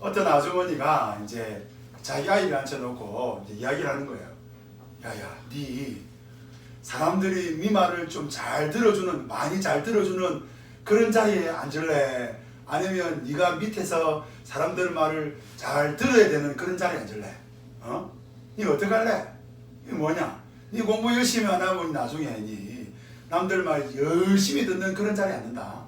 어떤 아주머니가 이제 자기 아이를 앉혀놓고 이제 이야기를 하는 거예요. 야야, 네 사람들이 네 말을 좀 잘 들어주는, 많이 잘 들어주는 그런 자리에 앉을래? 아니면 네가 밑에서 사람들 말을 잘 들어야 되는 그런 자리에 앉을래? 네 어떡할래? 이게 뭐냐? 네 공부 열심히 안 하고 나중에 네 남들 말 열심히 듣는 그런 자리에 앉는다.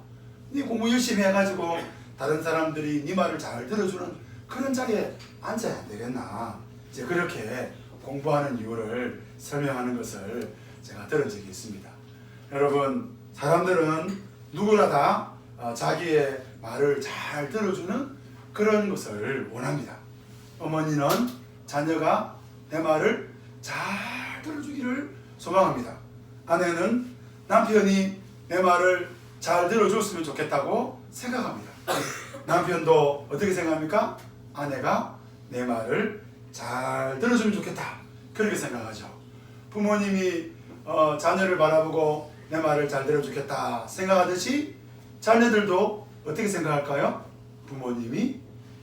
네 공부 열심히 해가지고 다른 사람들이 네 말을 잘 들어주는 그런 자리에 앉아야 안 되겠나? 이제 그렇게 공부하는 이유를 설명하는 것을 제가 들은 적이 있습니다. 여러분, 사람들은 누구나 다 자기의 말을 잘 들어주는 그런 것을 원합니다. 어머니는 자녀가 내 말을 잘 들어주기를 소망합니다. 아내는 남편이 내 말을 잘 들어줬으면 좋겠다고 생각합니다. 남편도 어떻게 생각합니까? 아내가 내 말을 잘 들어주면 좋겠다, 그렇게 생각하죠. 부모님이 자녀를 바라보고 내 말을 잘 들어주겠다 생각하듯이 자녀들도 어떻게 생각할까요? 부모님이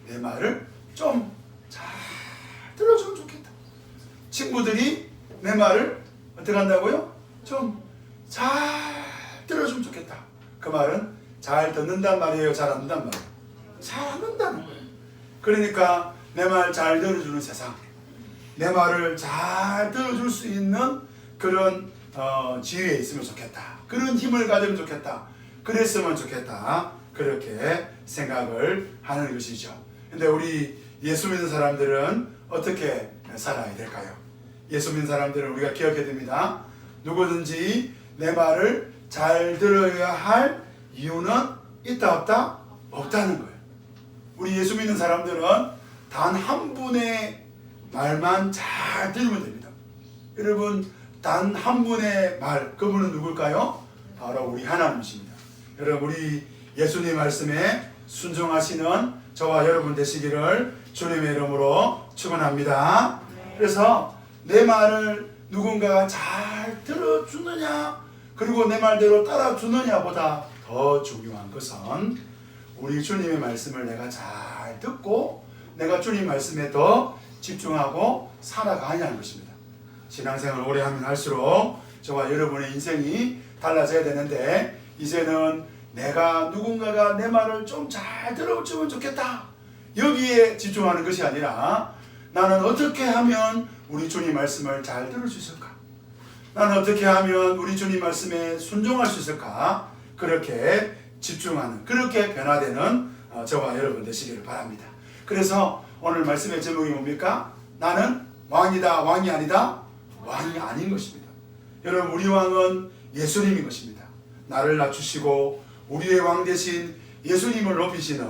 내 말을 좀 잘 들어주면 좋겠다. 친구들이 내 말을 어떻게 한다고요? 좀 잘 들어주면 좋겠다. 그 말은 잘 듣는단 말이에요? 잘 안 듣는단 말이에요? 잘 안 듣는다는 거예요. 그러니까 내 말 잘 들어주는 세상, 내 말을 잘 들어줄 수 있는 그런 지위에 있으면 좋겠다. 그런 힘을 가지면 좋겠다. 그랬으면 좋겠다. 그렇게 생각을 하는 것이죠. 근데 우리 예수 믿는 사람들은 어떻게 살아야 될까요? 예수 믿는 사람들은 우리가 기억해야 됩니다. 누구든지 내 말을 잘 들어야 할 이유는 있다 없다? 없다는 거예요. 우리 예수 믿는 사람들은 단 한 분의 말만 잘 들으면 됩니다. 여러분, 단 한 분의 말, 그분은 누굴까요? 바로 우리 하나님이십니다. 여러분, 우리 예수님 말씀에 순종하시는 저와 여러분 되시기를 주님의 이름으로 축원합니다. 그래서 내 말을 누군가가 잘 들어주느냐, 그리고 내 말대로 따라주느냐보다 더 중요한 것은 우리 주님의 말씀을 내가 잘 듣고 내가 주님 말씀에 더 집중하고 살아가냐는 것입니다. 신앙생활을 오래 하면 할수록 저와 여러분의 인생이 달라져야 되는데, 이제는 내가 누군가가 내 말을 좀 잘 들어주면 좋겠다, 여기에 집중하는 것이 아니라 나는 어떻게 하면 우리 주님 말씀을 잘 들을 수 있을까? 나는 어떻게 하면 우리 주님 말씀에 순종할 수 있을까? 그렇게 집중하는, 그렇게 변화되는 저와 여러분 되시기를 바랍니다. 그래서 오늘 말씀의 제목이 뭡니까? 나는 왕이다, 왕이 아니다? 왕이 아닌 것입니다. 여러분, 우리 왕은 예수님인 것입니다. 나를 낮추시고 우리의 왕 대신 예수님을 높이시는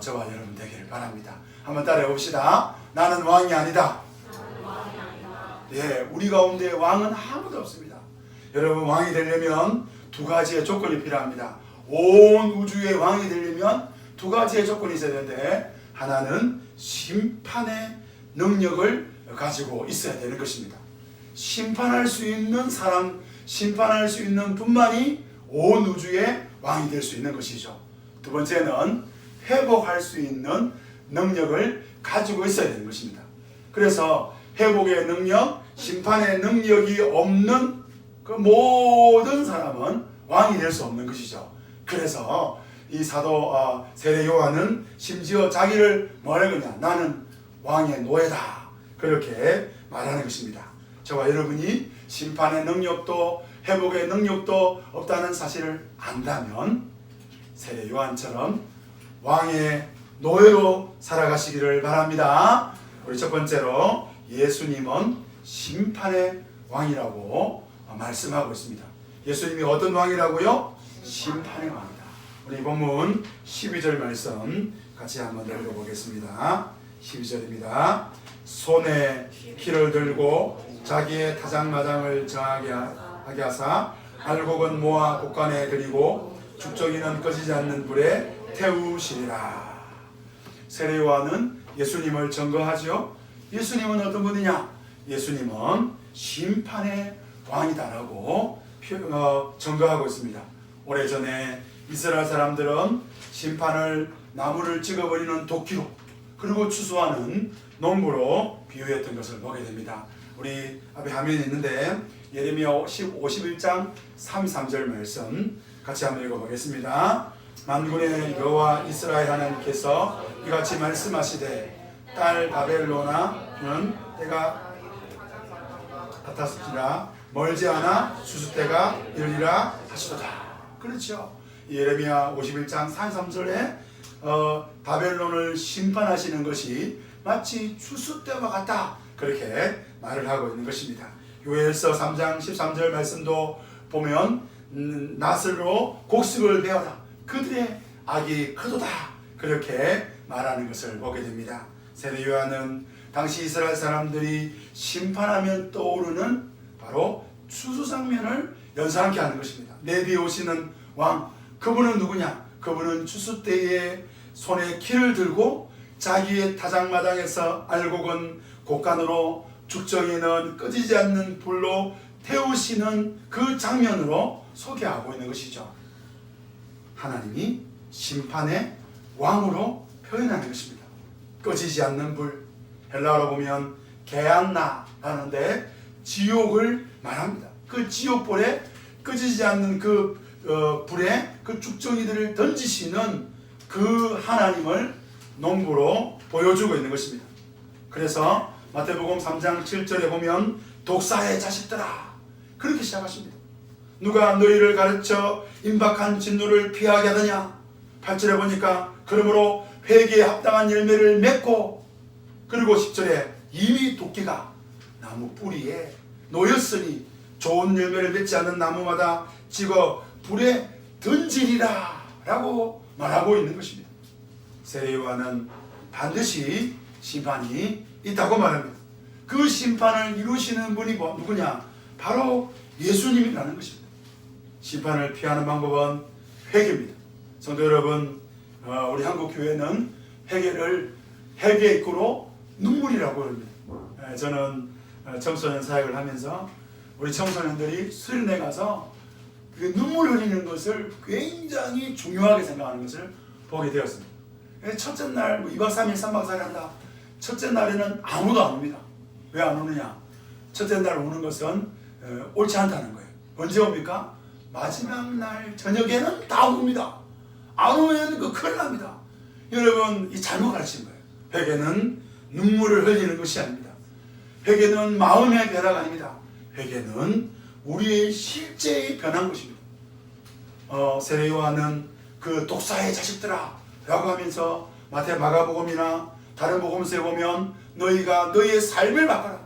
저와 여러분 되기를 바랍니다. 한번 따라해 봅시다. 나는 왕이 아니다. 예, 우리 가운데 왕은 아무도 없습니다. 여러분, 왕이 되려면 두 가지의 조건이 필요합니다. 온 우주의 왕이 되려면 두 가지의 조건이 있어야 되는데, 하나는 심판의 능력을 가지고 있어야 되는 것입니다. 심판할 수 있는 사람, 심판할 수 있는 분만이 온 우주의 왕이 될 수 있는 것이죠. 두 번째는 회복할 수 있는 능력을 가지고 있어야 되는 것입니다. 그래서 회복의 능력, 심판의 능력이 없는 그 모든 사람은 왕이 될 수 없는 것이죠. 그래서 이 사도 세례 요한은 심지어 자기를 뭐라 그러냐, 나는 왕의 노예다, 그렇게 말하는 것입니다. 저와 여러분이 심판의 능력도 회복의 능력도 없다는 사실을 안다면 세례 요한처럼 왕의 노예로 살아가시기를 바랍니다. 우리 첫 번째로 예수님은 심판의 왕이라고 말씀하고 있습니다. 예수님이 어떤 왕이라고요? 심판의 왕이다. 우리 본문 12절 말씀 같이 한번 읽어보겠습니다. 12절입니다. 손에 키를 들고 자기의 타작마당을 정하게 하사 알곡은 모아 곡간에 들이고 죽정이는 꺼지지 않는 불에 태우시리라. 세례 요한은 예수님을 증거하죠. 예수님은 어떤 분이냐? 예수님은 심판의 왕이다라고 증거하고 있습니다. 오래전에 이스라엘 사람들은 심판을 나무를 찍어버리는 도끼로, 그리고 추수하는 농부로 비유했던 것을 보게 됩니다. 우리 앞에 화면이 있는데 예레미야 51장 33절 말씀 같이 한번 읽어보겠습니다. 만군의 여호와 이스라엘 하나님께서 이같이 말씀하시되 딸 바벨로나는 때가 같았으리라 멀지 않아 추수 때가 이르리라 하시도다. 그렇죠. 예레미야 51장 33절에 바벨론을 심판하시는 것이 마치 추수 때와 같다, 그렇게 말을 하고 있는 것입니다. 요엘서 3장 13절 말씀도 보면 낫으로 곡식을 베어라 그들의 악이 크도다, 그렇게 말하는 것을 보게 됩니다. 세례 요한은 당시 이스라엘 사람들이 심판하면 떠오르는 바로 추수 장면을 연상케 하는 것입니다. 내 뒤에 오시는 왕, 그분은 누구냐? 그분은 추수 때에 손에 키를 들고 자기의 타작마당에서 알곡은 곡간으로 죽정이는 꺼지지 않는 불로 태우시는 그 장면으로 소개하고 있는 것이죠. 하나님이 심판의 왕으로 표현하는 것입니다. 꺼지지 않는 불, 헬라어로 보면 게안나 하는데 지옥을 말합니다. 그 지옥불에 꺼지지 않는 그 불에 그 죽정이들을 던지시는 그 하나님을 농부로 보여주고 있는 것입니다. 그래서 마태복음 3장 7절에 보면 독사의 자식들아, 그렇게 시작하십니다. 누가 너희를 가르쳐 임박한 진노를 피하게 하느냐? 8절에 보니까 그러므로 회개에 합당한 열매를 맺고, 그리고 10절에 이미 도끼가 나무 뿌리에 놓였으니 좋은 열매를 맺지 않는 나무마다 찍어 불에 던지리라 라고 말하고 있는 것입니다. 세례 요한은 반드시 심판이 있다고 말합니다. 그 심판을 이루시는 분이 누구냐? 바로 예수님이라는 것입니다. 심판을 피하는 방법은 회개입니다. 성도 여러분, 우리 한국 교회는 회개를 회개 입구로 눈물이라고 합니다. 저는 청소년 사역을 하면서 우리 청소년들이 수련회 가서 그 눈물 흘리는 것을 굉장히 중요하게 생각하는 것을 보게 되었습니다. 첫째 날 2박 3일 3박 4일 한다. 첫째 날에는 아무도 안 옵니다. 왜 안 오느냐? 첫째 날 오는 것은 옳지 않다는 거예요. 언제 옵니까? 마지막 날 저녁에는 다 옵니다. 안 오면 그 큰일 납니다. 여러분, 이 잘못 가르친 거예요. 회개는 눈물을 흘리는 것이 아닙니다. 회개는 마음의 변화가 아닙니다. 회개는 우리의 실제의 변한 것입니다. 세례 요한은 그 독사의 자식들아 라고 하면서 마태 마가복음이나 다른 복음서에 보면 너희가 너희의 삶을 바꿔라.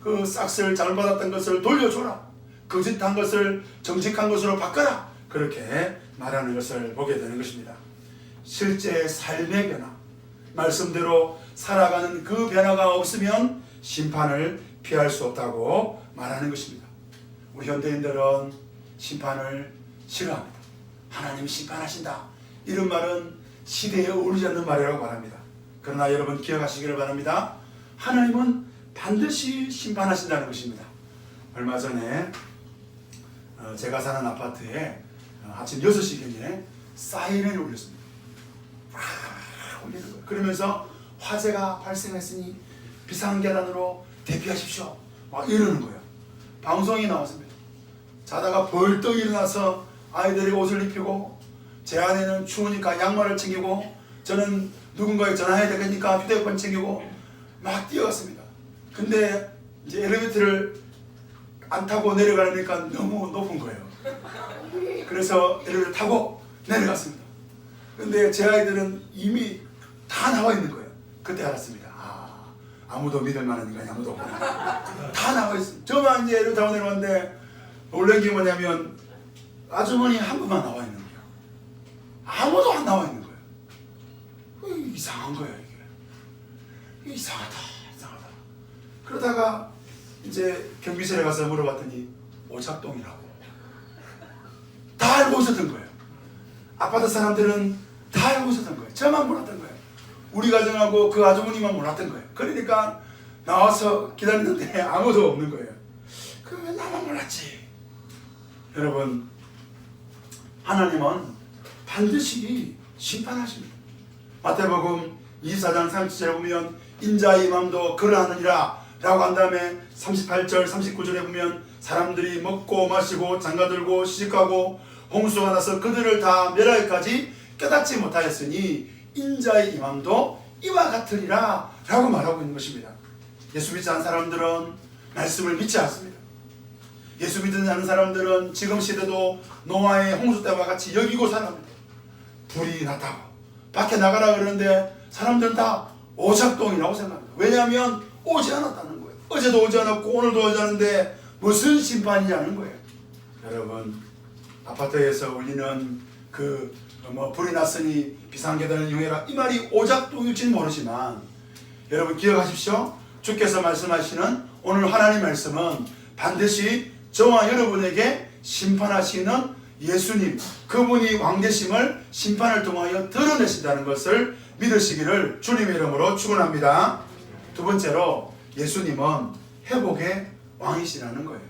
그 싹쓸 잘못받았던 것을 돌려줘라. 거짓한 것을 정직한 것으로 바꿔라. 그렇게 말하는 것을 보게 되는 것입니다. 실제 삶의 변화, 말씀대로 살아가는 그 변화가 없으면 심판을 피할 수 없다고 말하는 것입니다. 우리 현대인들은 심판을 싫어합니다. 하나님이 심판하신다, 이런 말은 시대에 어울리지 않는 말이라고 말합니다. 그러나 여러분 기억하시기를 바랍니다. 하나님은 반드시 심판하신다는 것입니다. 얼마 전에 제가 사는 아파트에 아침 6시경에 사이렌이 울렸습니다. 울리는 거예요. 그러면서 화재가 발생했으니 비상계단으로 대피하십시오, 막 이러는 거예요. 방송이 나왔습니다. 자다가 벌떡 일어나서 아이들이 옷을 입히고, 제 아내는 추우니까 양말을 챙기고, 저는 누군가에 전화해야 되니까 휴대폰 챙기고 막 뛰어갔습니다. 근데 이제 엘리베이터를 안 타고 내려가니까 너무 높은 거예요. 그래서 엘리베이터 타고 내려갔습니다. 근데 제 아이들은 이미 다 나와 있는 거예요. 그때 알았습니다. 아무도 믿을 만한 인간이 아무도 없구나. 다 나와 있습니다. 저만 이제 엘리베이터 타고 내려갔는데 놀란 게 뭐냐면 아주머니 한 분만 나와 있는 거예요. 아무도 안 나와 있는 거예요. 이상한 거예요, 이게. 이상하다. 그러다가 이제 경비실에 가서 물어봤더니 오작동이라고. 다 알고 있었던 거예요. 아파트 사람들은 다 알고 있었던 거예요. 저만 몰랐던 거예요. 우리 가정하고 그 아주머니만 몰랐던 거예요. 그러니까 나와서 기다리는데 아무도 없는 거예요. 그러면 나만 몰랐지. 여러분, 하나님은 반드시 심판하십니다. 마태복음 24장 37절에 보면 인자의 맘도 그러하느니라 라고 한 다음에 38절 39절에 보면 사람들이 먹고 마시고 장가들고 시집가고 홍수가 나서 그들을 다 멸하기까지 깨닫지 못하였으니 인자의 임함도 이와 같으리라 라고 말하고 있는 것입니다. 예수 믿지 않는 사람들은 말씀을 믿지 않습니다. 예수 믿지 않는 사람들은 지금 시대도 노아의 홍수 때와 같이 여기고 살아갑니다. 불이 났다고 밖에 나가라 그러는데 사람들은 다 오작동이라고 생각합니다. 왜냐하면 오지 않았다는 거예요. 어제도 오지 않았고 오늘도 오지 않았는데 무슨 심판이냐는 거예요. 여러분, 아파트에서 울리는 불이 났으니 비상계단을 이용해라, 이 말이 오작동일지는 모르지만 여러분 기억하십시오. 주께서 말씀하시는 오늘 하나님 말씀은 반드시 저와 여러분에게 심판하시는 예수님, 그분이 왕되심을 심판을 통하여 드러내신다는 것을 믿으시기를 주님의 이름으로 축원합니다. 두 번째로 예수님은 회복의 왕이시라는 거예요.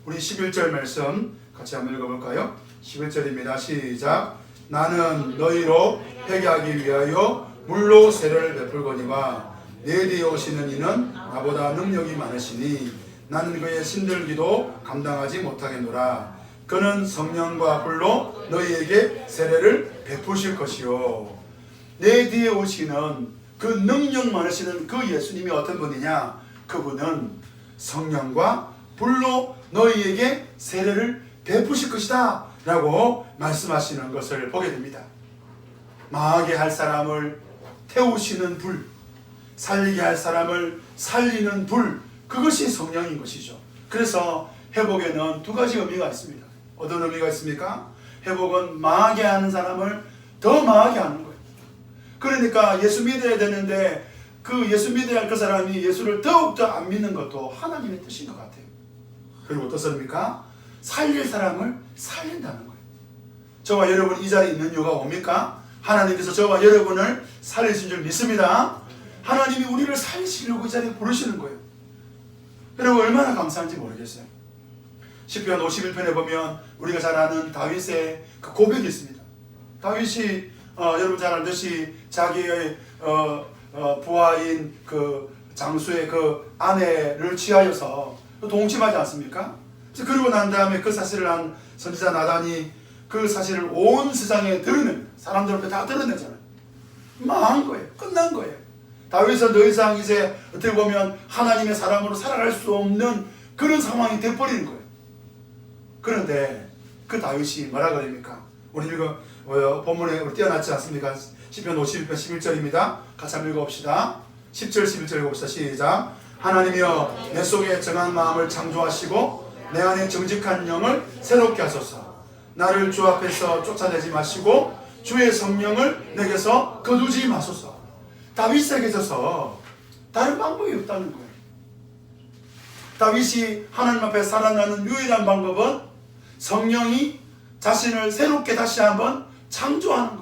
우리 11절 말씀 같이 한번 읽어볼까요? 11절입니다. 시작. 나는 너희로 회개하기 위하여 물로 세례를 베풀거니와 내 뒤에 오시는 이는 나보다 능력이 많으시니 나는 그의 신들기도 감당하지 못하겠노라. 그는 성령과 불로 너희에게 세례를 베푸실 것이요. 내 뒤에 오시는 그 능력 많으시는 그 예수님이 어떤 분이냐? 그분은 성령과 불로 너희에게 세례를 베푸실 것이다 라고 말씀하시는 것을 보게 됩니다. 망하게 할 사람을 태우시는 불, 살리게 할 사람을 살리는 불, 그것이 성령인 것이죠. 그래서 회복에는 두 가지 의미가 있습니다. 어떤 의미가 있습니까? 회복은 망하게 하는 사람을 더 망하게 하는 거예요. 그러니까 예수 믿어야 되는데 그 예수 믿어야 할 그 사람이 예수를 더욱더 안 믿는 것도 하나님의 뜻인 것 같아요. 그리고 어떻습니까? 살릴 사람을 살린다는 거예요. 저와 여러분 이 자리에 있는 이유가 뭡니까? 하나님께서 저와 여러분을 살리신 줄 믿습니다. 하나님이 우리를 살리시려고 이 자리에 부르시는 거예요. 여러분 얼마나 감사한지 모르겠어요. 시편 51편에 보면 우리가 잘 아는 다윗의 그 고백이 있습니다. 다윗이 여러분 잘 알듯이 자기의 부하인 그 장수의 그 아내를 취하여서 동침하지 않습니까? 그러고 난 다음에 그 사실을 한 선지자 나단이 그 사실을 온 세상에 드러냅니다. 사람들 앞에 다 드러내잖아요. 망한 거예요. 끝난 거예요. 다윗은 더 이상 이제 어떻게 보면 하나님의 사람으로 살아갈 수 없는 그런 상황이 돼버리는 거예요. 그런데 그 다윗이 뭐라고 합니까? 우리 이거 본문에 띄어놨지 않습니까? 시편 51편 11절입니다. 같이 한번 읽어봅시다. 10절 11절 읽어봅시다. 시작. 하나님이여 내 속에 정한 마음을 창조하시고 내 안에 정직한 영을 새롭게 하소서. 나를 주 앞에서 쫓아내지 마시고 주의 성령을 내게서 거두지 마소서. 다윗에게 있어서 다른 방법이 없다는 거예요. 다윗이 하나님 앞에 살아나는 유일한 방법은 성령이 자신을 새롭게 다시 한번 창조하는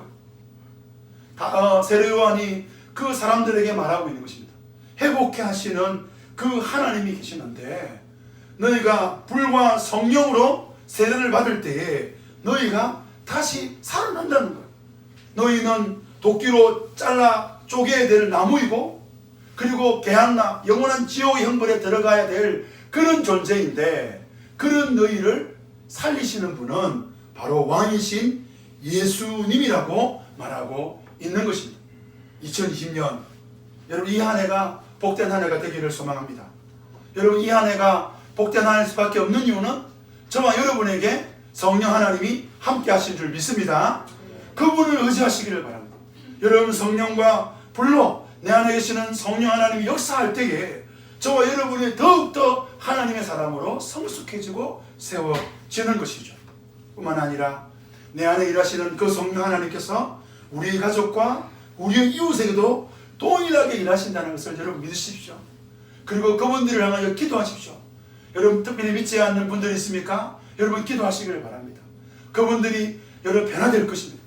거예요. 세례요한이 그 사람들에게 말하고 있는 것입니다. 회복해 하시는 그 하나님이 계시는데 너희가 불과 성령으로 세례를 받을 때에 너희가 다시 살아난다는 거예요. 너희는 도끼로 잘라 쪼개야 될 나무이고 그리고 개한나 영원한 지옥의 형벌에 들어가야 될 그런 존재인데 그런 너희를 살리시는 분은 바로 왕이신 예수님이라고 말하고 있는 것입니다. 2020년 여러분 이 한 해가 복된 한 해가 되기를 소망합니다. 여러분 이 한 해가 복된 한 해일 수밖에 없는 이유는 저와 여러분에게 성령 하나님이 함께 하신 줄 믿습니다. 그분을 의지하시기를 바랍니다. 여러분 성령과 불로 내 안에 계시는 성령 하나님이 역사할 때에 저와 여러분이 더욱더 하나님의 사람으로 성숙해지고 세워지는 것이죠. 뿐만 아니라 내 안에 일하시는 그 성령 하나님께서 우리 가족과 우리의 이웃에게도 동일하게 일하신다는 것을 여러분 믿으십시오. 그리고 그분들을 향하여 기도하십시오. 여러분 특별히 믿지 않는 분들이 있습니까? 여러분 기도하시기를 바랍니다. 그분들이 여러분 변화될 것입니다.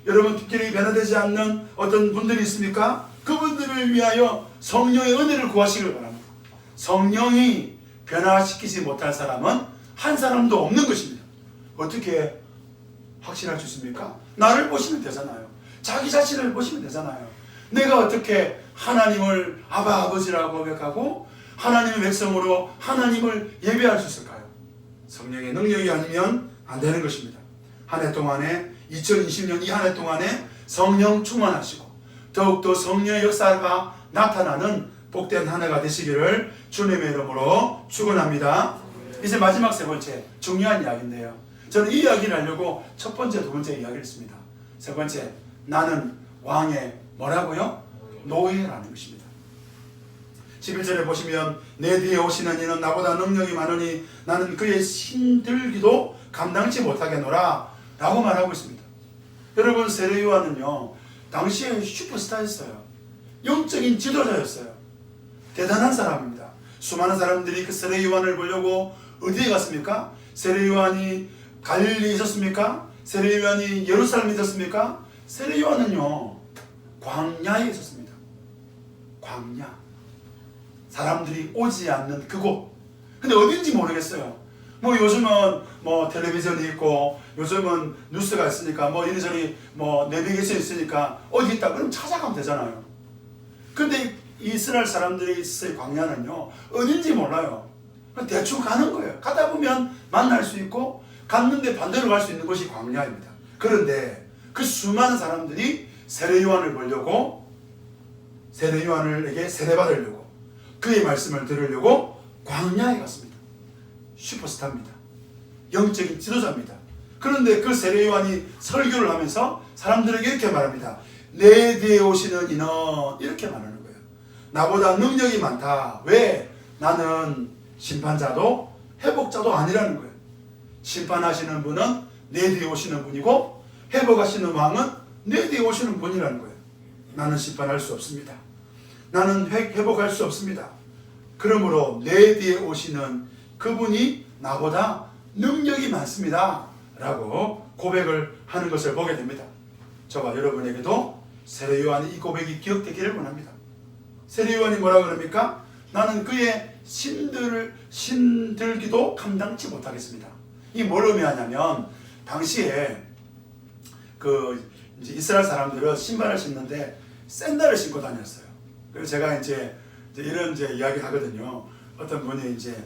여러분 특별히 변화되지 않는 어떤 분들이 있습니까? 그분들을 위하여 성령의 은혜를 구하시길 바랍니다. 성령이 변화시키지 못할 사람은 한 사람도 없는 것입니다. 어떻게 확신할 수 있습니까? 나를 보시면 되잖아요. 자기 자신을 보시면 되잖아요. 내가 어떻게 하나님을 아바 아버지라고 고백하고 하나님의 백성으로 하나님을 예배할 수 있을까요? 성령의 능력이 아니면 안 되는 것입니다. 한 해 동안에 2020년 이 한 해 동안에 성령 충만하시고 더욱더 성령의 역사가 나타나는 복된 한 해가 되시기를 주님의 이름으로 축원합니다. 이제 마지막 세 번째 중요한 이야기인데요. 저는 이 이야기를 하려고 첫 번째, 두 번째 이야기를 했습니다. 세 번째, 나는 왕의 뭐라고요? 노예라는 것입니다. 11절에 보시면 내 뒤에 오시는 이는 나보다 능력이 많으니 나는 그의 힘들기도 감당치 못하겠노라 라고 말하고 있습니다. 여러분, 세례 요한은요 당시에 슈퍼스타였어요. 영적인 지도자였어요. 대단한 사람입니다. 수많은 사람들이 그 세례 요한을 보려고 어디에 갔습니까? 세례 요한이 갈릴리에 있었습니까? 세례 요한이 예루살렘에 있었습니까? 세례 요한은요 광야에 있었습니다. 광야, 사람들이 오지 않는 그곳. 근데 어딘지 모르겠어요. 뭐 요즘은 뭐 텔레비전이 있고 요즘은 뉴스가 있으니까 뭐 이리저리 뭐 내비게이션 있으니까 어디 있다 그럼 찾아가면 되잖아요. 근데 이스라엘 사람들이 있을 광야는요 어딘지 몰라요. 대충 가는 거예요. 가다 보면 만날 수 있고 갔는데 반대로 갈 수 있는 곳이 광야입니다. 그런데 그 수많은 사람들이 세례 요한을 보려고, 세례 요한에게 세례받으려고, 그의 말씀을 들으려고 광야에 갔습니다. 슈퍼스타입니다. 영적인 지도자입니다. 그런데 그 세례 요한이 설교를 하면서 사람들에게 이렇게 말합니다. 내 뒤에 오시는 이는, 이렇게 말하는 거예요. 나보다 능력이 많다. 왜? 나는 심판자도 회복자도 아니라는 거예요. 심판하시는 분은 내 뒤에 오시는 분이고 회복하시는 왕은 내 뒤에 오시는 분이라는 거예요. 나는 심판할 수 없습니다. 나는 회복할 수 없습니다. 그러므로 내 뒤에 오시는 그분이 나보다 능력이 많습니다 라고 고백을 하는 것을 보게 됩니다. 저와 여러분에게도 세례 요한의 이 고백이 기억되기를 원합니다. 세례 요한이 뭐라 그럽니까? 나는 그의 힘들기도 감당치 못하겠습니다. 이 뭘 의미하냐면 당시에 그 이제 이스라엘 사람들은 신발을 신는데 샌들을 신고 다녔어요. 그래서 제가 이제 이런 이야기 하거든요. 어떤 분이 이제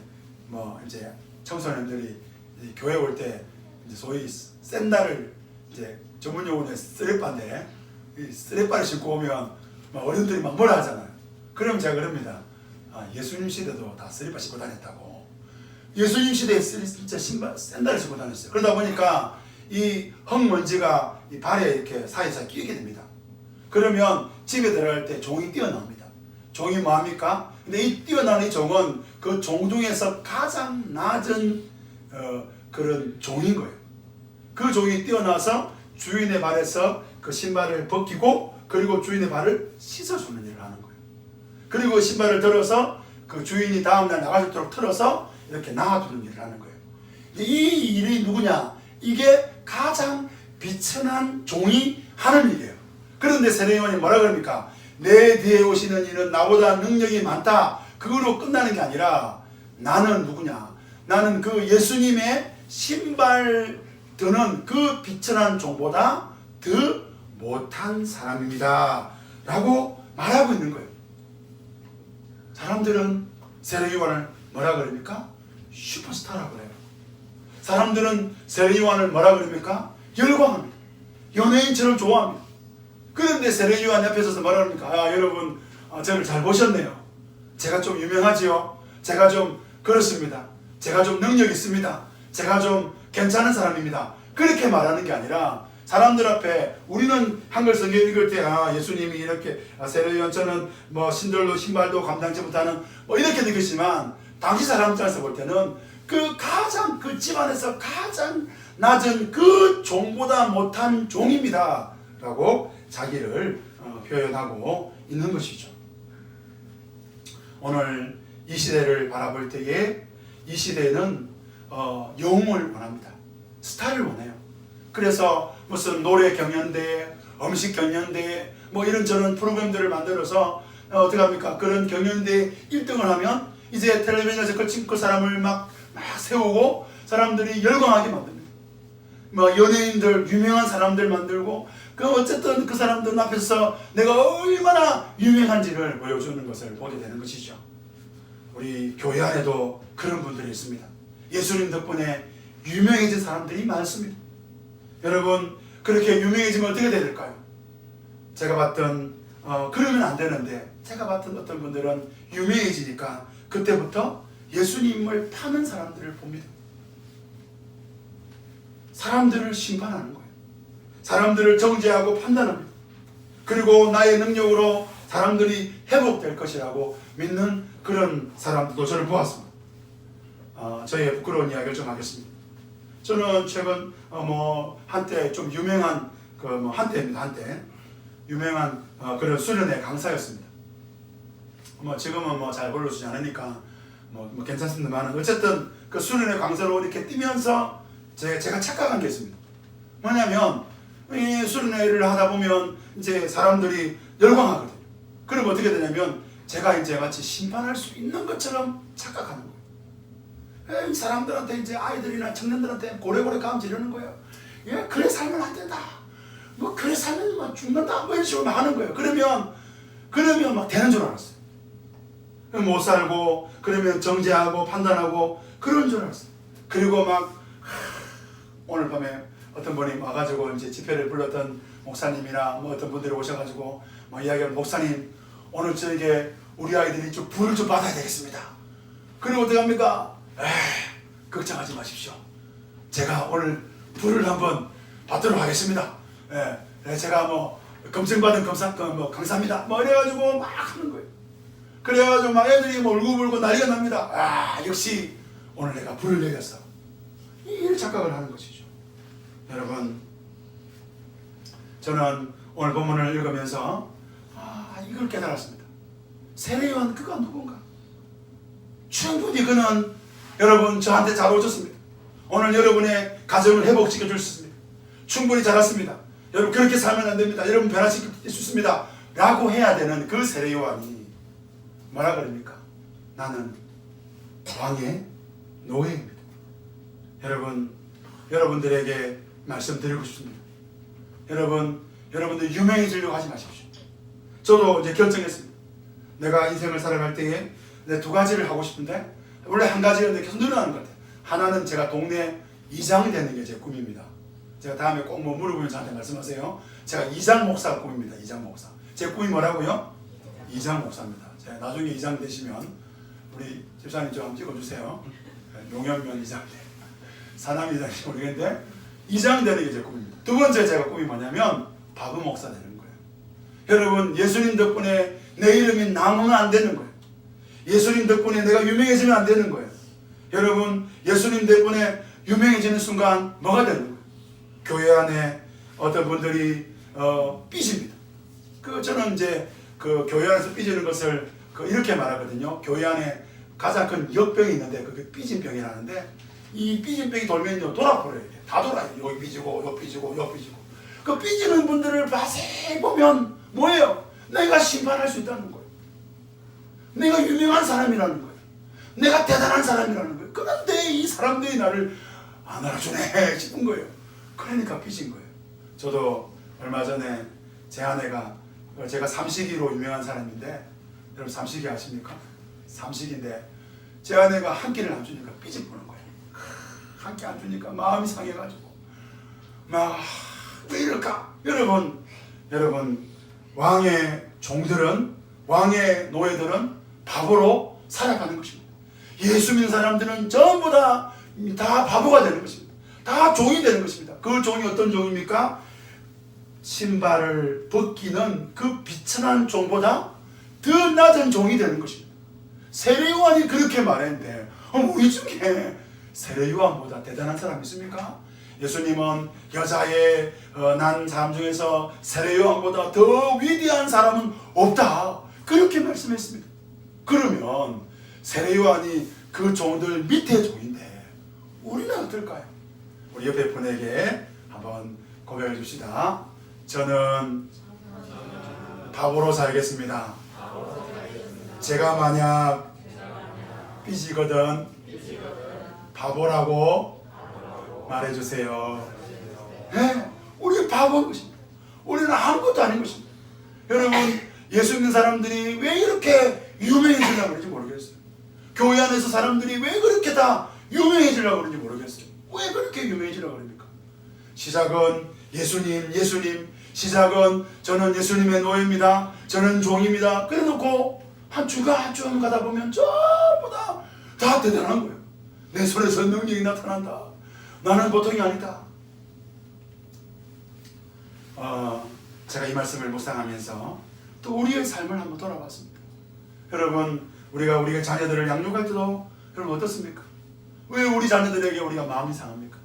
청소년들이 교회 올 때 소위 샌들을 이제 전문 용어는 쓰레빠인데 이 쓰레빠를 신고 오면 어른들이 막 뭐라 하잖아요. 그럼 제가 그럽니다. 예수님 시대도 다 쓰레빠 신고 다녔다고. 예수님 시대에 진짜 샌들을 신고 다녔어요. 그러다 보니까 이 흙먼지가 이 발에 이렇게 사이사이 끼게 됩니다. 그러면 집에 들어갈 때 종이 뛰어나옵니다. 종이 뭐합니까? 근데 이 뛰어나는 이 종은 그 종 중에서 가장 낮은 그런 종인 거예요. 그 종이 뛰어나서 주인의 발에서 그 신발을 벗기고 그리고 주인의 발을 씻어주는 일을 하는 거예요. 그리고 신발을 들어서 그 주인이 다음날 나갈 수 있도록 틀어서 이렇게 놔두는 일을 하는 거예요. 이 일이 누구냐? 이게 가장 비천한 종이 하는 일이에요. 그런데 세례 요한이 뭐라 그럽니까? 내 뒤에 오시는 이는 나보다 능력이 많다. 그거로 끝나는 게 아니라 나는 누구냐? 나는 그 예수님의 신발 드는 그 비천한 종보다 더 못한 사람입니다 라고 말하고 있는 거예요. 사람들은 세례 요한을 뭐라 그럽니까? 슈퍼스타라고 해요. 사람들은 세례 요한을 뭐라 그럽니까? 열광합니다. 연예인처럼 좋아합니다. 그런데 세례 요한 옆에 서서 뭐라 그럽니까? 여러분 저를 잘 보셨네요. 제가 좀 유명하지요. 제가 좀 그렇습니다. 제가 좀 능력 있습니다. 제가 좀 괜찮은 사람입니다. 그렇게 말하는 게 아니라 사람들 앞에 우리는 한글 성경 읽을 때 예수님이 이렇게 세례 요한처럼 신들도 신발도 감당치 못하는 이렇게 느끼지만 당시 사람들에서 볼 때는 그 가장 그 집안에서 가장 낮은 그 종보다 못한 종입니다 라고 자기를 표현하고 있는 것이죠. 오늘 이 시대를 바라볼 때에 이 시대는 영웅을 원합니다. 스타를 원해요. 그래서 무슨 노래 경연대회, 음식 경연대회 이런저런 프로그램들을 만들어서 어떻게 합니까? 그런 경연대회 1등을 하면 이제 텔레비전에서 그 사람을 막 세우고 사람들이 열광하게 만듭니다. 연예인들, 유명한 사람들 만들고 그 어쨌든 그 사람들 앞에서 내가 얼마나 유명한지를 보여주는 것을 보게 되는 것이죠. 우리 교회 안에도 그런 분들이 있습니다. 예수님 덕분에 유명해진 사람들이 많습니다. 여러분, 그렇게 유명해지면 어떻게 될까요? 제가 봤던 그러면 안 되는데, 제가 봤던 어떤 분들은 유명해지니까 그때부터 예수님을 파는 사람들을 봅니다. 사람들을 심판하는 거예요. 사람들을 정죄하고 판단합니다. 그리고 나의 능력으로 사람들이 회복될 것이라고 믿는 그런 사람들도 저를 보았습니다. 저의 부끄러운 이야기를 좀 하겠습니다. 저는 최근 한때 좀 유명한 한때입니다. 한때 유명한 그런 수련회 강사였습니다. 지금은 잘 불러주지 않으니까 괜찮습니다만, 어쨌든 그 수련회 강사로 이렇게 뛰면서 제가 착각한 게 있습니다. 뭐냐면 이 수련회를 하다 보면 이제 사람들이 열광하거든요. 그럼 어떻게 되냐면 제가 이제 마치 심판할 수 있는 것처럼 착각하는 거예요. 이 사람들한테 이제 아이들이나 청년들한테 고래고래 감지 이러는 거예요. 예, 그래 살면 안 된다. 그래 살면 죽는다. 이런 식으로 막 하는 거예요. 그러면 막 되는 줄 알았어요. 못 살고 그러면 정죄하고 판단하고 그런 줄 알았어요. 그리고 오늘 밤에 어떤 분이 와가지고 이제 집회를 불렀던 목사님이나 어떤 분들이 오셔가지고 이야기하면, 목사님 오늘 저에게 우리 아이들이 좀 불을 좀 받아야 되겠습니다. 그리고 어떻게 합니까? 걱정하지 마십시오. 제가 오늘 불을 한번 받도록 하겠습니다. 제가 검증받은 강사입니다. 이래가지고 막 하는 거예요. 그래가지고 막 애들이 울고불고 난리가 납니다. 역시 오늘 내가 불을 내렸어. 이런 착각을 하는 것이죠. 여러분, 저는 오늘 본문을 읽으면서 이걸 깨달았습니다. 세례요한 그가 누군가? 충분히 그는 여러분 저한테 잘 오셨습니다. 오늘 여러분의 가정을 회복시켜 줄 수 있습니다. 충분히 잘했습니다. 여러분 그렇게 살면 안 됩니다. 여러분 변화시킬 수 있습니다. 라고 해야 되는 그 세례요한이 뭐라 그럽니까? 나는 왕의 노예입니다. 여러분들에게 말씀드리고 싶습니다. 여러분들 유명해지려고 하지 마십시오. 저도 이제 결정했습니다. 내가 인생을 살아갈 때에 내 두 가지를 하고 싶은데, 원래 한 가지였는데 계속 늘어나는 것 같아요. 하나는 제가 동네 이장이 되는 게 제 꿈입니다. 제가 다음에 꼭 물어보면 저한테 말씀하세요. 제가 이장 목사 꿈입니다. 이장 목사. 제 꿈이 뭐라고요? 이장 목사입니다. 제가 나중에 이장 되시면 우리 집사님 좀 한번 찍어주세요. 용현면 이장 때. 사남 이장인지 모르겠는데 이장 되는 게 제 꿈입니다. 두 번째 제가 꿈이 뭐냐면 바보 목사 되는 거예요. 여러분, 예수님 덕분에 내 이름이 남으면 안 되는 거예요. 예수님 덕분에 내가 유명해지면 안 되는 거예요. 여러분, 예수님 덕분에 유명해지는 순간 뭐가 되는 거예요? 교회 안에 어떤 분들이 삐집니다. 저는 이제 그 교회 안에서 삐지는 것을 이렇게 말하거든요. 교회 안에 가장 큰 역병이 있는데 그게 삐진 병이라는데, 이 삐진 병이 돌면요 돌아버려요. 다 돌아요. 여기 삐지고 여기 삐지고 여기 삐지고. 그 삐지는 분들을 자세히 보면 뭐예요? 내가 심판할 수 있다는 거예요. 내가 유명한 사람이라는 거예요. 내가 대단한 사람이라는 거예요. 그런데 이 사람들이 나를 안 알아주네 싶은 거예요. 그러니까 삐진 거예요. 저도 얼마 전에 제 아내가, 제가 삼식이로 유명한 사람인데, 여러분 삼식이 아십니까? 삼식인데 제 아내가 한 끼를 안 주니까 삐질 보는 거예요. 한 끼 안 주니까 마음이 상해가지고 왜 이럴까? 여러분 왕의 종들은, 왕의 노예들은 바보로 살아가는 것입니다. 예수 믿는 사람들은 전부 다 바보가 되는 것입니다. 다 종이 되는 것입니다. 그 종이 어떤 종입니까? 신발을 벗기는 그 비천한 종보다 더 낮은 종이 되는 것입니다. 세례요한이 그렇게 말했는데 우리 중에 세례요한보다 대단한 사람 있습니까? 예수님은 여자의 난 사람 중에서 세례요한보다 더 위대한 사람은 없다, 그렇게 말씀했습니다. 그러면 세례요한이 그 종들 밑에 종인데 우리는 어떨까요? 우리 옆에 분에게 한번 고백해 줍시다. 저는 바보로 살겠습니다. 제가 만약 삐지거든 바보라고 말해주세요. 네? 우리 바보인 것입니다. 우리는 아무것도 아닌 것입니다. 여러분, 예수 믿는 사람들이 왜 이렇게 유명해지려고 그런지 모르겠어요. 교회 안에서 사람들이 왜 그렇게 다 유명해지려고 그런지 모르겠어요. 왜 그렇게 유명해지려고 그럽니까? 시작은 예수님, 예수님. 시작은 저는 예수님의 노예입니다. 저는 종입니다. 그래 놓고 한 주가 한 주 가다 보면 전부 다 대단한 거예요. 내 손에서 능력이 나타난다. 나는 보통이 아니다. 제가 이 말씀을 묵상하면서 또 우리의 삶을 한번 돌아봤습니다. 여러분, 우리가 자녀들을 양육할 때도 여러분 어떻습니까? 왜 우리 자녀들에게 우리가 마음이 상합니까?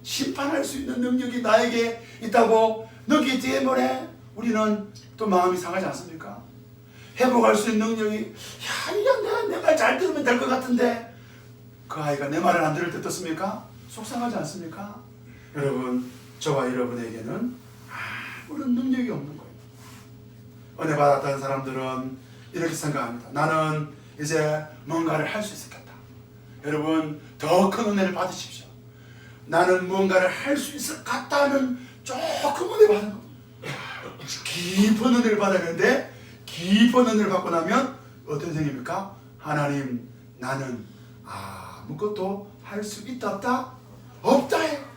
심판할 수 있는 능력이 나에게 있다고 느끼기 때문에 우리는 또 마음이 상하지 않습니까? 회복할 수 있는 능력이 내가 내 말 잘 들으면 될 것 같은데 그 아이가 내 말을 안 들을 때 어떻습니까? 속상하지 않습니까? 여러분, 저와 여러분에게는 아무런 능력이 없는 거예요. 은혜 받았다는 사람들은 이렇게 생각합니다. 나는 이제 뭔가를 할 수 있겠다. 여러분, 더 큰 은혜를 받으십시오. 나는 뭔가를 할 수 있을 것 같다는 조금 은혜 받는 겁니다. 깊은 은혜를 받았는데 깊은 은혜를 받고 나면 어떤 생각입니까? 하나님, 나는 아무것도 할 수 있다 없다? 없다요.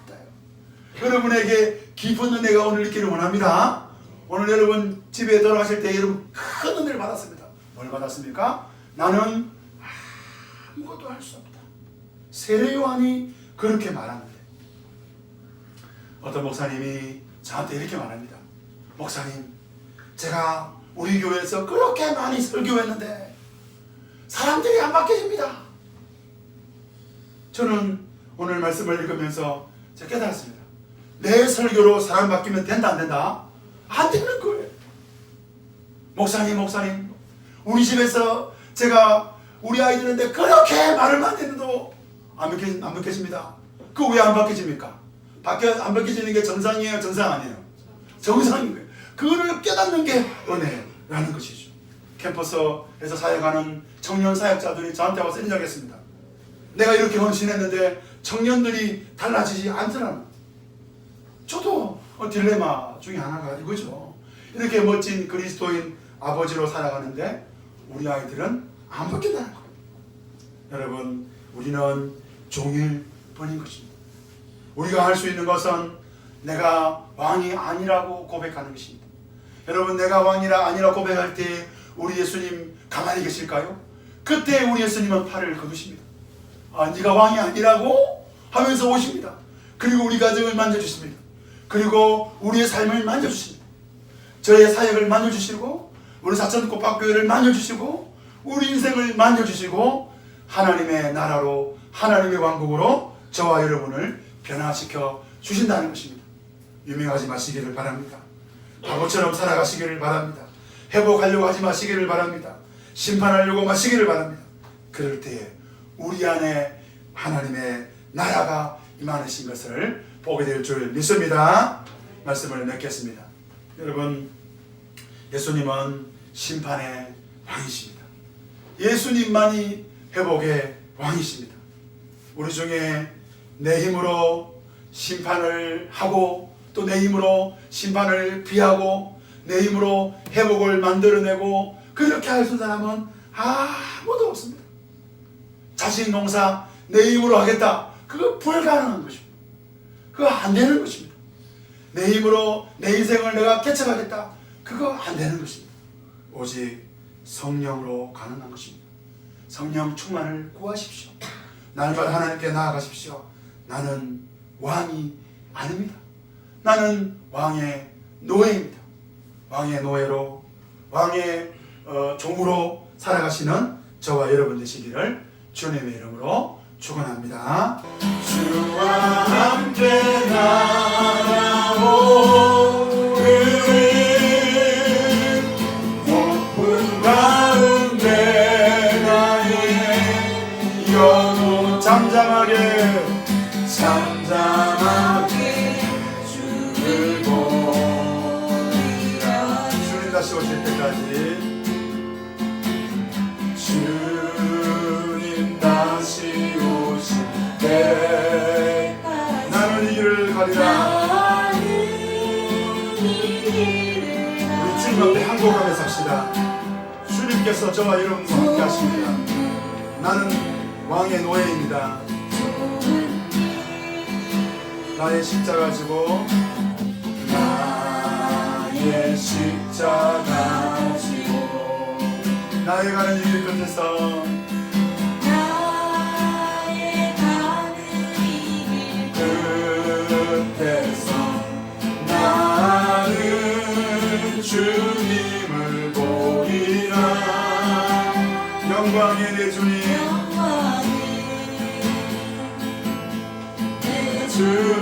여러분에게 깊은 은혜가 오늘 있기를 원합니다. 오늘 여러분 집에 돌아가실 때 여러분 큰 은혜를 받았습니다. 뭘 받았습니까? 나는 아무것도 할 수 없다. 세례 요한이 그렇게 말하는데 어떤 목사님이 저한테 이렇게 말합니다. 목사님, 제가 우리 교회에서 그렇게 많이 설교했는데 사람들이 안 바뀌어집니다. 저는 오늘 말씀을 읽으면서 제가 깨달았습니다. 내 설교로 사람 바뀌면 된다 안 된다? 안 되는 거예요. 목사님, 우리 집에서 제가 우리 아이들한테 그렇게 말을 많이 했는데도 안 바뀌어집니다. 그 왜 안 바뀌어집니까? 안 바뀌어지는 게 정상이에요, 정상 아니에요? 정상인 거예요. 그거를 깨닫는 게 은혜라는 것이죠. 캠퍼스에서 사역하는 청년 사역자들이 저한테 와서 인정했습니다. 내가 이렇게 헌신했는데 청년들이 달라지지 않더라는. 저도 딜레마 중에 하나가 이거죠. 이렇게 멋진 그리스도인 아버지로 살아가는데 우리 아이들은 안 바뀐다는 거예요. 여러분, 우리는 종일 뿐인 것입니다. 우리가 할 수 있는 것은 내가 왕이 아니라고 고백하는 것입니다. 여러분, 내가 왕이라 아니라 고백할 때 우리 예수님 가만히 계실까요? 그때 우리 예수님은 팔을 거두십니다. 네가 왕이 아니라고 하면서 오십니다. 그리고 우리 가정을 만져주십니다. 그리고 우리의 삶을 만져주십니다. 저의 사역을 만져주시고 우리 사천꽃밥교회를 만져주시고 우리 인생을 만져주시고 하나님의 나라로, 하나님의 왕국으로 저와 여러분을 변화시켜 주신다는 것입니다. 유명하지 마시기를 바랍니다. 바보처럼 살아가시기를 바랍니다. 회복하려고 하지 마시기를 바랍니다. 심판하려고 마시기를 바랍니다. 그럴 때에 우리 안에 하나님의 나라가 임하신 것을 보게 될 줄 믿습니다. 말씀을 맺겠습니다. 여러분, 예수님은 심판의 왕이십니다. 예수님만이 회복의 왕이십니다. 우리 중에 내 힘으로 심판을 하고 또 내 힘으로 심판을 피하고 내 힘으로 회복을 만들어내고 그렇게 할 수 있는 사람은 아무도 없습니다. 자식 농사 내 힘으로 하겠다. 그거 불가능한 것입니다. 그거 안 되는 것입니다. 내 힘으로 내 인생을 내가 개척하겠다. 그거 안 되는 것입니다. 오직 성령으로 가능한 것입니다. 성령 충만을 구하십시오. 날마다 하나님께 나아가십시오. 나는 왕이 아닙니다. 나는 왕의 노예입니다. 왕의 노예로, 왕의 종으로 살아가시는 저와 여러분 되시기를 주님의 이름으로 축원합니다. 주와 함께 나아오 그의 높은 가운데 나의 영혼 잠잠하게 주를 보리라. 주님 다시 오실 때까지 주님 다시 오실 때 나는 이 길을 가리라. 앞에 항복하며 삽시다. 주님께서 저와 여러분과 함께 하십니다. 나는 왕의 노예입니다. 나의 십자가 지고 나의 십자가 지고 나의 가는 이 길 끝에서 나의 가는 이 길 끝에서 나는 주님을 보리라. 영광의 내 주님, 내 주님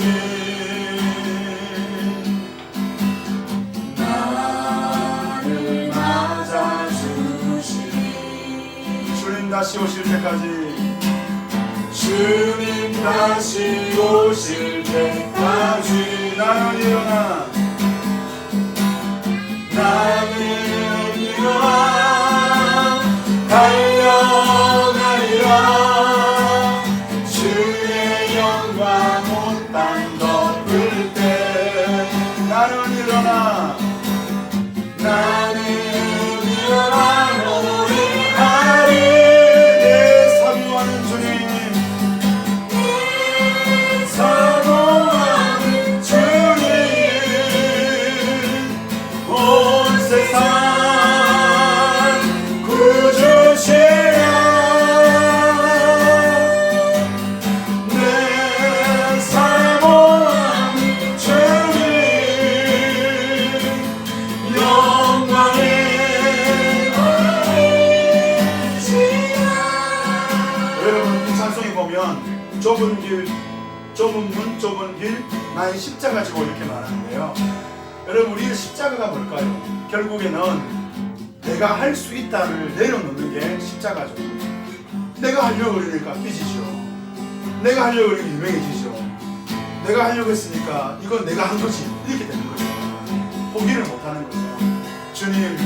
나를 맞아주시니 주님 다시 오실 때까지 주님 다시 오실 때까지 나는 일어나 달려가리라. 주의 영광 온 땅 덮을 때 나는 일어나 노래하리. 내 사모하는 주님, 내 사모하는 주님 온 세상 구주시라. 내 사모하는 주님 영광의 여러분 이 찬송에 보면 좁은 길, 좁은 문, 좁은 길, 나의 십자가 지고 이렇게 말하는데요. 여러분 우리의 십자가가 뭘까요? 결국에는 내가 할 수 있다를 내려놓는 게 십자가죠. 내가 하려고 그러니까 삐지죠. 내가 하려고 그러니까 유명해지죠. 내가 하려고 했으니까 이건 내가 한 거지 이렇게 되는 거죠. 포기를 못하는 거죠. 주님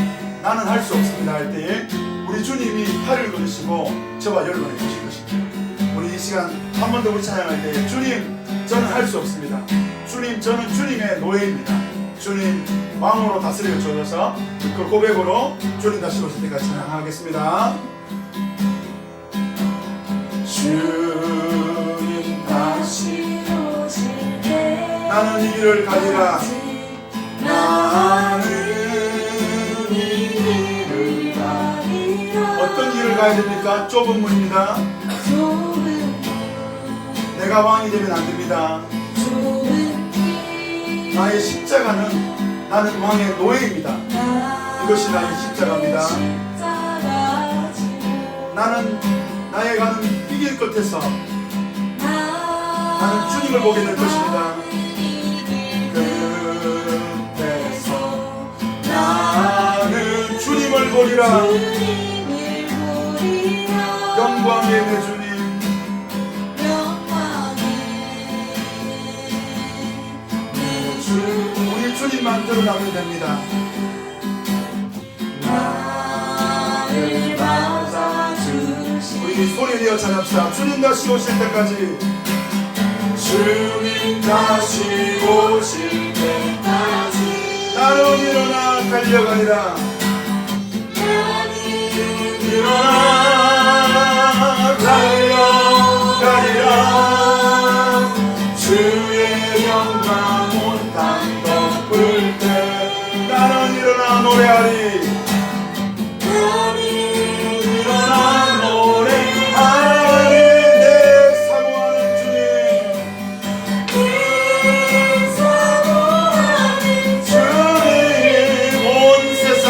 나는 할 수 없습니다 할 때에 우리 주님이 팔을 걸으시고 저와 여러분을 주실 것입니다. 우리 이 시간 한 번 더 우리 찬양할 때에 주님 저는 할 수 없습니다. 주님 저는 주님의 노예입니다. 주님 왕으로 다스려 주셔서 그 고백으로 주님 다시 오실 때까지 찬양하겠습니다. 주님 다시 오실 때 나는 이 길을 가리라. 나는 이 길을 가리라. 어떤 길을 가야 됩니까? 좁은 문입니다. 좁은 내가 왕이 되면 안 됩니다. 좁은 길 나의 십자가는 나는 왕의 노예입니다. 이것이 나의 십자가입니다. 십자가 지고 나는 나의 가는 이 길 끝에서 나는 주님을 보게 될 것입니다. 끝에서 나는 주님을 보리라. 주님을 보리라. 영광의 내 주님, 우리 주님만 드러나면 됩니다. 나를 맞아주시니 우리 소리 내어 찬양합시다. 주님 다시 오실 때까지 주님 다시 오실 때까지 나는 일어나 달려가리라. 나는 일어나 달려가리라. 주의 영광 온 땅 덮을 때 나는 일어나 노래하리. 나는 일어나 노래하리. 내 사모하는 주님, 내 사모하는 주님 온 세상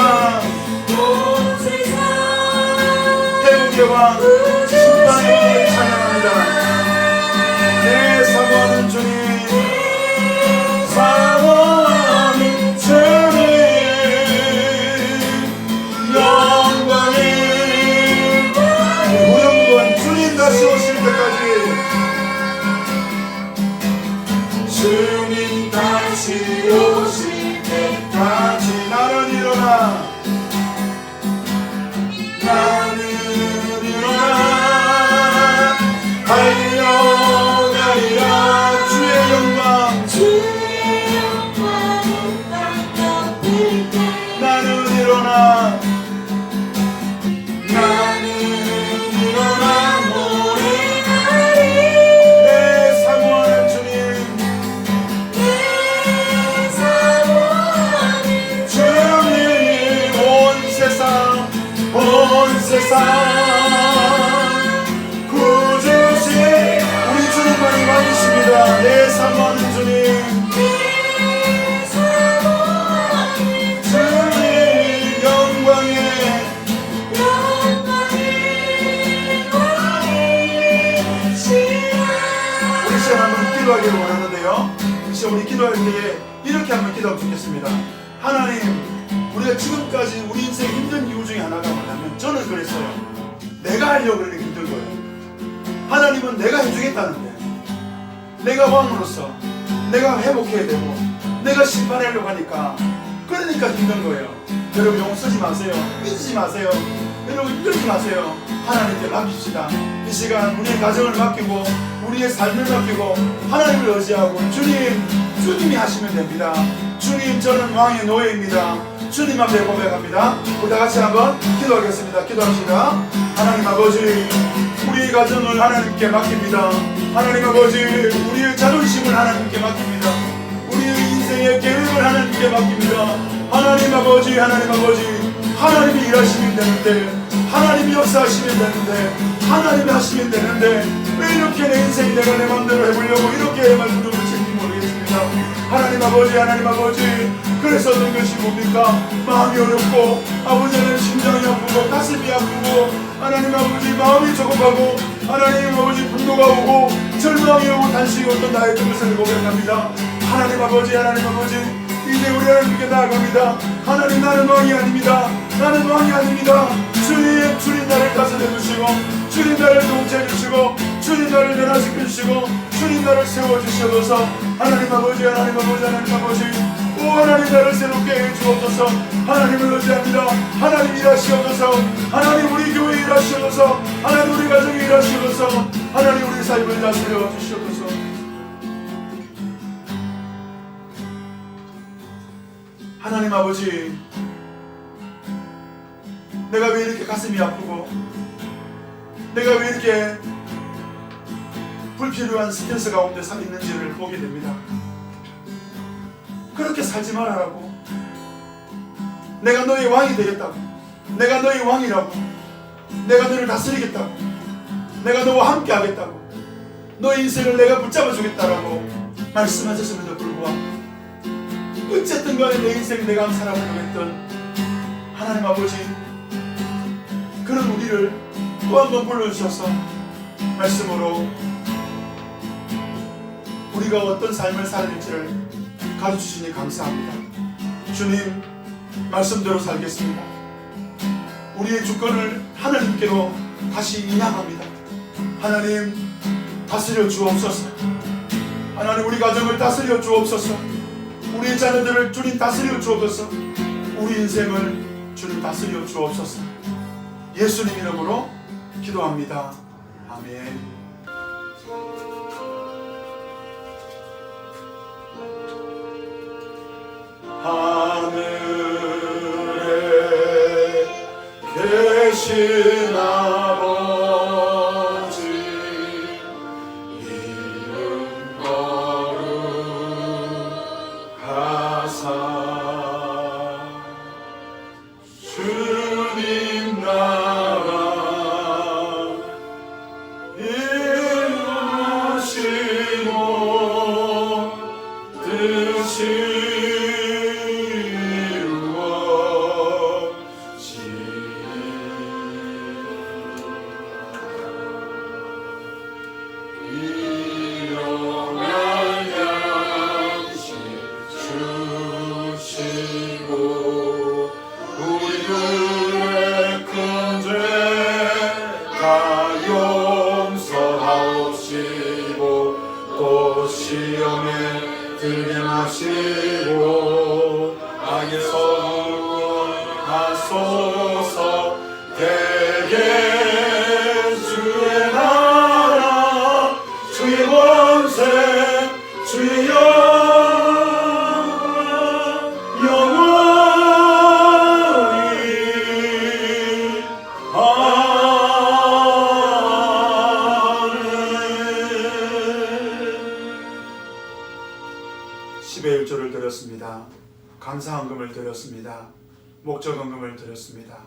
온 세상 태국의 왕 심판의 왕을 찬양합니다. 내 사모하는 주님, 사모하는 주님 영광의 무영권 주님 다시 오실 때까지 주님 다시 오실 때까지 다시 나는 일어나 나는 일어나 온 세상 구주신 우리 주님만이 왕이십니다. 내 사모하는 주님, 주님 영광의 우리 시간 한번 기도하기를 원하는데요. 이 시간 우리 기도할 때에 이렇게 한번 기도하면 좋겠습니다. 하나님, 우리가 지금까지 우리 인생 힘든 이유 중에 하나가 뭐냐면, 저는 그랬어요. 내가 하려고 그러는 게 힘든 거예요. 하나님은 내가 해주겠다는데, 내가 왕으로서 내가 회복해야 되고 내가 심판하려고 하니까, 그러니까 힘든 거예요. 여러분 용 쓰지 마세요. 삐지지 마세요. 여러분 끌지 마세요. 하나님께 맡깁시다. 이 시간 우리의 가정을 맡기고 우리의 삶을 맡기고 하나님을 의지하고 주님이 하시면 됩니다. 주님, 저는 왕의 노예입니다. 주님 앞에 고백합니다. 우리 다 같이 한번 기도하겠습니다. 기도합시다. 하나님 아버지, 우리의 가정을 하나님께 맡깁니다. 하나님 아버지, 우리의 자존심을 하나님께 맡깁니다. 우리의 인생의 계획을 하나님께 맡깁니다. 하나님 아버지, 하나님이 일하시면 되는데, 하나님이 역사하시면 되는데, 하나님이 하시면 되는데, 왜 이렇게 내 인생 내가 내 마음대로 해보려고 이렇게 말씀드리는지 모르겠습니다. 하나님 아버지, 그래서 어떤 것이 뭡니까? 마음이 어렵고, 아버지는 심장이 아프고 가슴이 아프고, 하나님 아버지 마음이 조급하고, 하나님 아버지 분노가 오고 절망이 오고 단식이 오던 나의 것을 고백합니다. 하나님 아버지, 이제 우리 하나님께 나아갑니다. 하나님, 나는 왕이 아닙니다. 주님 나를 다스려 주시고, 주님 나를 통치해 주시고, 주님 나를 변화시켜 주시고, 주님 나를 세워 주셔서, 하나님 아버지, 오 하나님, 나를 새롭게 해 주옵소서. 하나님을 의지합니다. 하나님 일하시옵소서. 하나님 우리 교회 일하시옵소서. 하나님 우리 가정이 일하시옵소서. 하나님 우리 삶을 다스려 주시옵소서. 하나님 아버지, 내가 왜 이렇게 가슴이 아프고, 내가 왜 이렇게 불필요한 스트레스 가운데 서 있는지를 보게 됩니다. 그렇게 살지 말아라고. 내가 너의 왕이 되겠다고, 내가 너의 왕이라고, 내가 너를 다스리겠다고, 내가 너와 함께 하겠다고, 너의 인생을 내가 붙잡아 주겠다라고 말씀하셨음에도 불구하고, 어쨌든 간에 내 인생 내가 살아가려고 했던 하나님 아버지, 그런 우리를 또 한 번 불러주셔서 말씀으로 우리가 어떤 삶을 살아야 될지를 가르쳐주시니 감사합니다. 주님, 말씀대로 살겠습니다. 우리의 주권을 하나님께로 다시 인양합니다. 하나님, 다스려 주옵소서. 하나님, 우리 가정을 다스려 주옵소서. 우리의 자녀들을 주님 다스려 주옵소서. 우리 인생을 주님 다스려 주옵소서. 예수님 이름으로 기도합니다. 아멘. 하늘에 계신 아버지, 이름 거룩하사 주님 나라 이루시고 뜻이 시험에 들게 하시고 악에서 구원하소서. 대개 주의 나라 주의 권세 주의 십의일조를 드렸습니다. 감사헌금을 드렸습니다. 목적헌금을 드렸습니다.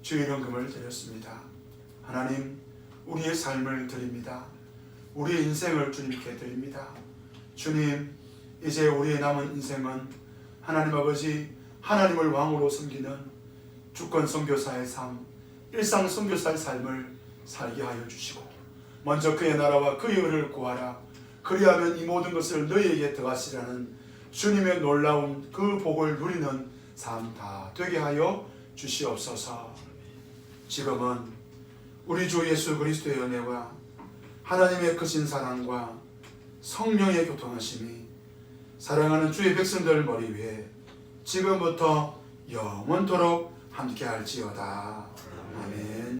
주의 이름금을 드렸습니다. 하나님, 우리의 삶을 드립니다. 우리의 인생을 주님께 드립니다. 주님, 이제 우리의 남은 인생은 하나님 아버지, 하나님을 왕으로 섬기는 주권 선교사의 삶, 일상 선교사의 삶을 살게 하여 주시고, 먼저 그의 나라와 그의 의를 구하라. 그리하면 이 모든 것을 너희에게 더하시라는 주님의 놀라운 그 복을 누리는 삶 다 되게 하여 주시옵소서. 지금은 우리 주 예수 그리스도의 은혜와 하나님의 크신 사랑과 성령의 교통하심이 사랑하는 주의 백성들 머리 위에 지금부터 영원토록 함께 할지어다.